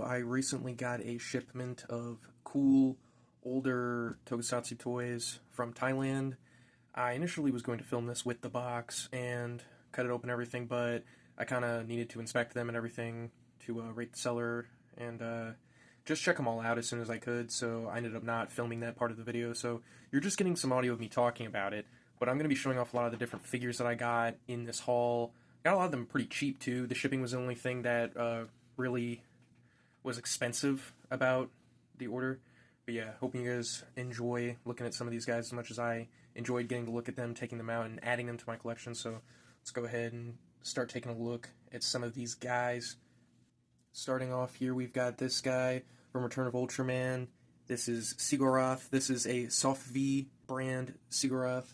I recently got a shipment of cool, older Tokusatsu toys from Thailand. I initially was going to film this with the box and cut it open and everything, but I kind of needed to inspect them and everything to rate the seller and just check them all out as soon as I could, so I ended up not filming that part of the video, so you're just getting some audio of me talking about it, but I'm going to be showing off a lot of the different figures that I got in this haul. Got a lot of them pretty cheap, too. The shipping was the only thing that really was expensive about the order. But yeah, hoping you guys enjoy looking at some of these guys as much as I enjoyed getting to look at them, taking them out, and adding them to my collection. So let's go ahead and start taking a look at some of these guys. Starting off here, we've got this guy from Return of Ultraman. This is CHEEEAAAP. This is a SOFVI brand CHEEEAAAP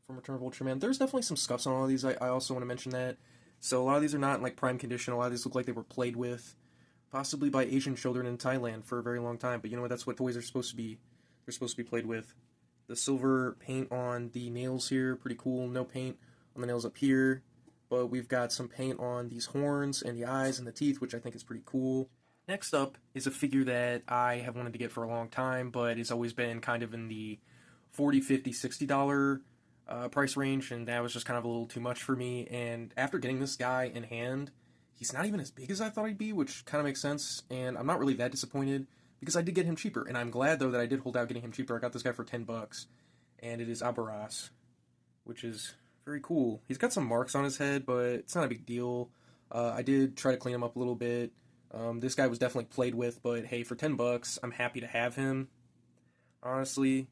from Return of Ultraman. There's definitely some scuffs on all of these. I also want to mention that. So a lot of these are not in like prime condition. A lot of these look like they were played with, possibly by Asian children in Thailand for a very long time. But you know what? That's what toys are supposed to be. They're supposed to be played with. The silver paint on the nails here, pretty cool. No paint on the nails up here. But we've got some paint on these horns and the eyes and the teeth, which I think is pretty cool. Next up is a figure that I have wanted to get for a long time, but it's always been kind of in the $40, $50, $60 price range, and that was just kind of a little too much for me. And after getting this guy in hand, he's not even as big as I thought he'd be, which kind of makes sense, and I'm not really that disappointed because I did get him cheaper, and I'm glad though that I did hold out getting him cheaper. I got this guy for $10, and it is Abaras, which is very cool. He's got some marks on his head, but it's not a big deal. I did try to clean him up a little bit. This guy was definitely played with, but hey, for $10, I'm happy to have him. Honestly,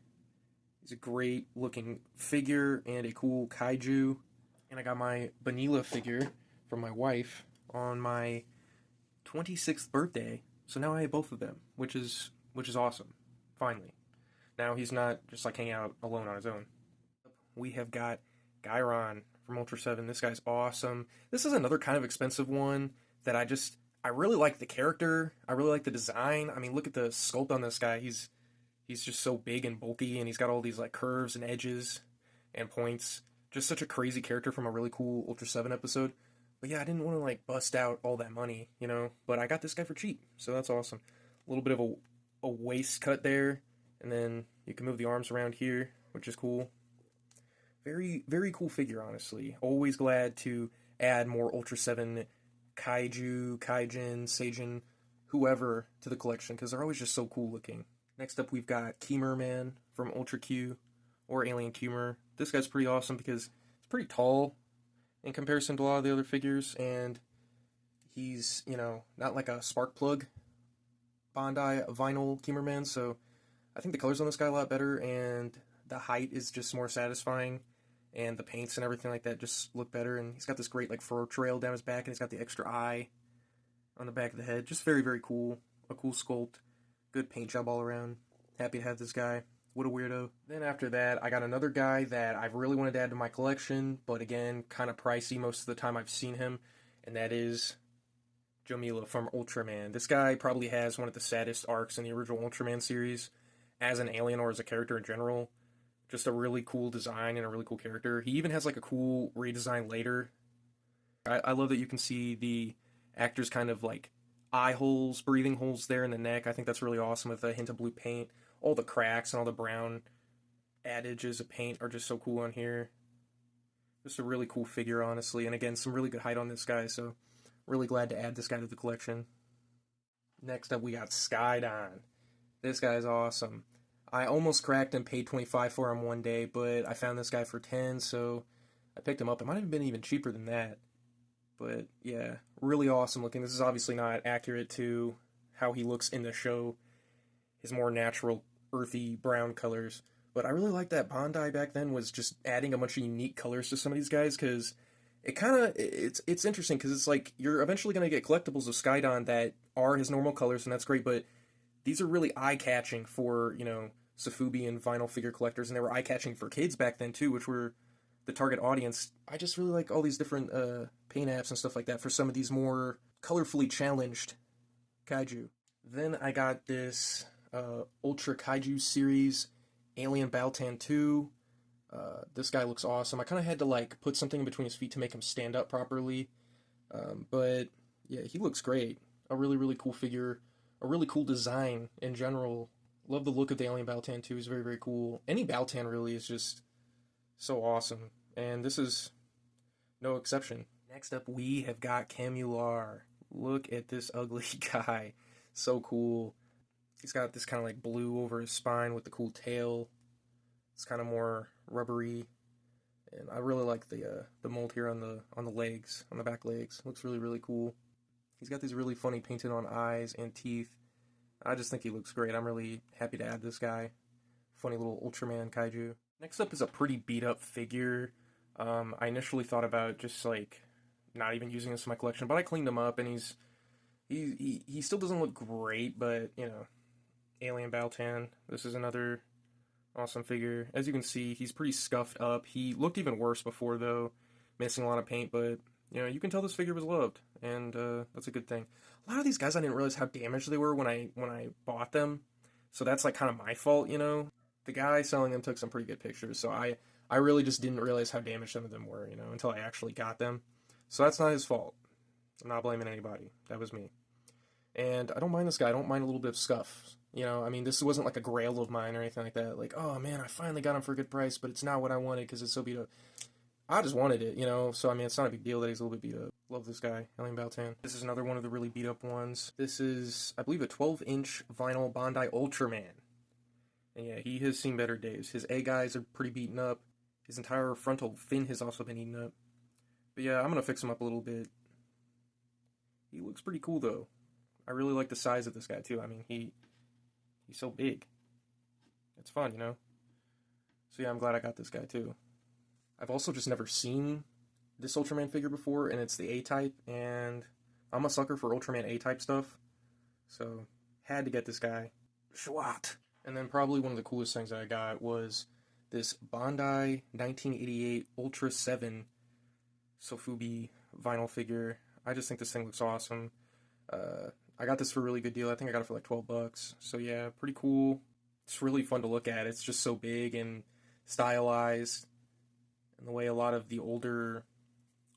he's a great looking figure and a cool kaiju. And I got my Vanilla figure from my wife on my 26th birthday. So now I have both of them, which is awesome. Finally. Now he's not just like hanging out alone on his own. We have got Gairon from Ultra 7. This guy's awesome. This is another kind of expensive one that I really like the character. I really like the design. I mean, look at the sculpt on this guy. He's just so big and bulky, and he's got all these like curves and edges and points. Just such a crazy character from a really cool Ultra 7 episode. But yeah, I didn't want to like bust out all that money, you know, but I got this guy for cheap, so that's awesome. A little bit of a waist cut there, and then you can move the arms around here, which is cool. Very, very cool figure, honestly. Always glad to add more Ultra 7 Kaiju, Kaijin, Seijin, whoever to the collection, because they're always just so cool looking. Next up, we've got Keemer Man from Ultra Q, or Alien Keemer. This guy's pretty awesome because he's pretty tall in comparison to a lot of the other figures, and he's, you know, not like a spark plug BANDAI vinyl Keemer Man, so I think the colors on this guy are a lot better, and the height is just more satisfying, and the paints and everything like that just look better, and he's got this great like fur trail down his back, and he's got the extra eye on the back of the head. Just very, very cool. A cool sculpt. Good paint job all around. Happy to have this guy. What a weirdo. Then after that, I got another guy that I've really wanted to add to my collection, but again, kind of pricey most of the time I've seen him, and that is Jomila from Ultraman. This guy probably has one of the saddest arcs in the original Ultraman series, as an alien or as a character in general. Just a really cool design and a really cool character. He even has like a cool redesign later. I love that you can see the actor's kind of like eye holes, breathing holes there in the neck. I think that's really awesome with a hint of blue paint. All the cracks and all the brown adages of paint are just so cool on here. Just a really cool figure, honestly. And again, some really good height on this guy, so really glad to add this guy to the collection. Next up, we got Skydon. This guy's awesome. I almost cracked and paid $25 for him one day, but I found this guy for $10, so I picked him up. It might have been even cheaper than that. But yeah, really awesome looking. This is obviously not accurate to how he looks in the show. His more natural, earthy brown colors. But I really like that Bandai back then was just adding a bunch of unique colors to some of these guys, because it kind of, it's interesting, because it's like, you're eventually going to get collectibles of Skydon that are his normal colors, and that's great, but these are really eye-catching for, you know, SOFVI and vinyl figure collectors, and they were eye-catching for kids back then, too, which were the target audience. I just really like all these different paint apps and stuff like that for some of these more colorfully challenged kaiju. Then I got this Ultra Kaiju series, Alien Baltan 2. This guy looks awesome. I kind of had to like put something in between his feet to make him stand up properly. But yeah, he looks great. A really, really cool figure. a really cool design in general. Love the look of the Alien Baltan too. It's very, very cool. Any Baltan really is just so awesome. And this is no exception. Next up, we have got Camular. Look at this ugly guy. So cool. He's got this kind of like blue over his spine with the cool tail. It's kind of more rubbery. And I really like the mold here on the legs, on the back legs. Looks really, really cool. He's got these really funny painted on eyes and teeth. I just think he looks great. I'm really happy to add this guy. Funny little Ultraman Kaiju. Next up is a pretty beat up figure. I initially thought about just like not even using this in my collection, but I cleaned him up and he still doesn't look great, but you know, Alien Baltan. This is another awesome figure. As you can see, he's pretty scuffed up. He looked even worse before though, missing a lot of paint, but you know, you can tell this figure was loved, and that's a good thing. A lot of these guys I didn't realize how damaged they were when I bought them, so that's like kind of my fault, you know. The guy selling them took some pretty good pictures, so I really just didn't realize how damaged some of them were, you know, until I actually got them. So that's not his fault. I'm not blaming anybody. That was me. And I don't mind this guy. I don't mind a little bit of scuff. You know, I mean, this wasn't like a grail of mine or anything like that. Like, oh man, I finally got him for a good price, but it's not what I wanted because it's so beat up. I just wanted it, you know, so I mean, it's not a big deal that he's a little bit beat up. Love this guy, Alien Baltan. This is another one of the really beat up ones. This is, I believe, a 12-inch vinyl Bandai Ultraman. And yeah, he has seen better days. His A guys are pretty beaten up. His entire frontal fin has also been eaten up. But yeah, I'm going to fix him up a little bit. He looks pretty cool, though. I really like the size of this guy, too. I mean, he's so big. It's fun, you know? So yeah, I'm glad I got this guy, too. I've also just never seen this Ultraman figure before, and it's the A-type, and I'm a sucker for Ultraman A-type stuff, so had to get this guy. Schwat! And then probably one of the coolest things that I got was this Bandai 1988 Ultra 7 SOFVI vinyl figure. I just think this thing looks awesome. I got this for a really good deal. I think I got it for like $12. So yeah, pretty cool. It's really fun to look at. It's just so big and stylized. And the way a lot of the older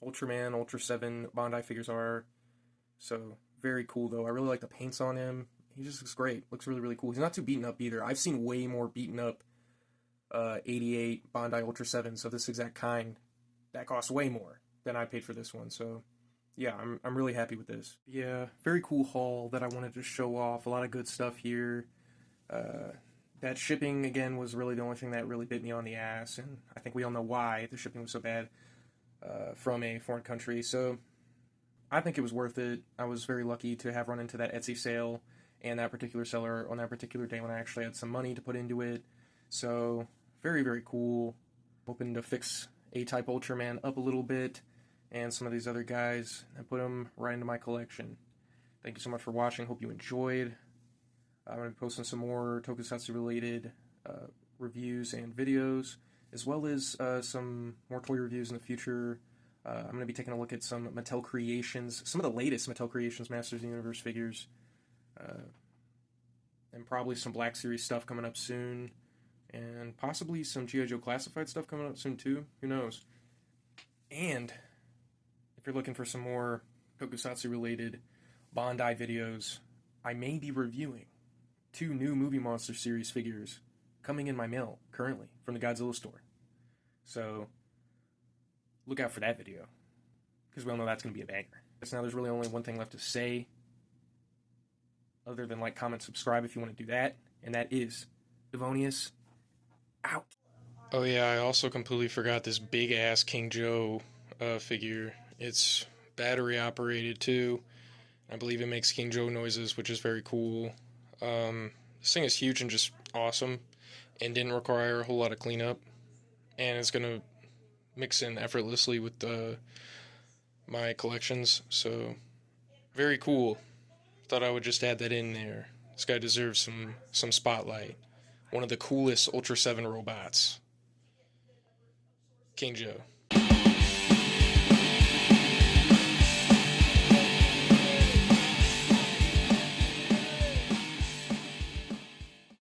Ultraman, Ultra 7 Bandai figures are. So, very cool though. I really like the paints on him. He just looks great. Looks really, really cool. He's not too beaten up either. I've seen way more beaten up 88 Bandai Ultra 7s of this exact kind. That costs way more than I paid for this one. So, yeah, I'm really happy with this. Yeah, very cool haul that I wanted to show off. A lot of good stuff here. That shipping, again, was really the only thing that really bit me on the ass, and I think we all know why the shipping was so bad from a foreign country, so I think it was worth it. I was very lucky to have run into that Etsy sale and that particular seller on that particular day when I actually had some money to put into it, so very, very cool. Hoping to fix A-Type Ultraman up a little bit, and some of these other guys, and put them right into my collection. Thank you so much for watching. Hope you enjoyed. I'm going to be posting some more Tokusatsu-related reviews and videos, as well as some more toy reviews in the future. I'm going to be taking a look at some Mattel Creations, some of the latest Mattel Creations Masters of the Universe figures, and probably some Black Series stuff coming up soon, and possibly some G.I. Joe Classified stuff coming up soon too. Who knows? And if you're looking for some more Tokusatsu-related Bandai videos, I may be reviewing 2 new Movie Monster series figures coming in my mail currently from the Godzilla store. So look out for that video, because we all know that's going to be a banger. So now there's really only one thing left to say, other than like, comment, subscribe if you want to do that, and that is Devonius out. Oh yeah, I also completely forgot this big ass King Joe figure. It's battery operated too. I believe it makes King Joe noises, which is very cool. This thing is huge and just awesome, and didn't require a whole lot of cleanup, and it's gonna mix in effortlessly with my collections, so very cool. Thought I would just add that in there. This guy deserves some spotlight. One of the coolest Ultra 7 robots. King Joe.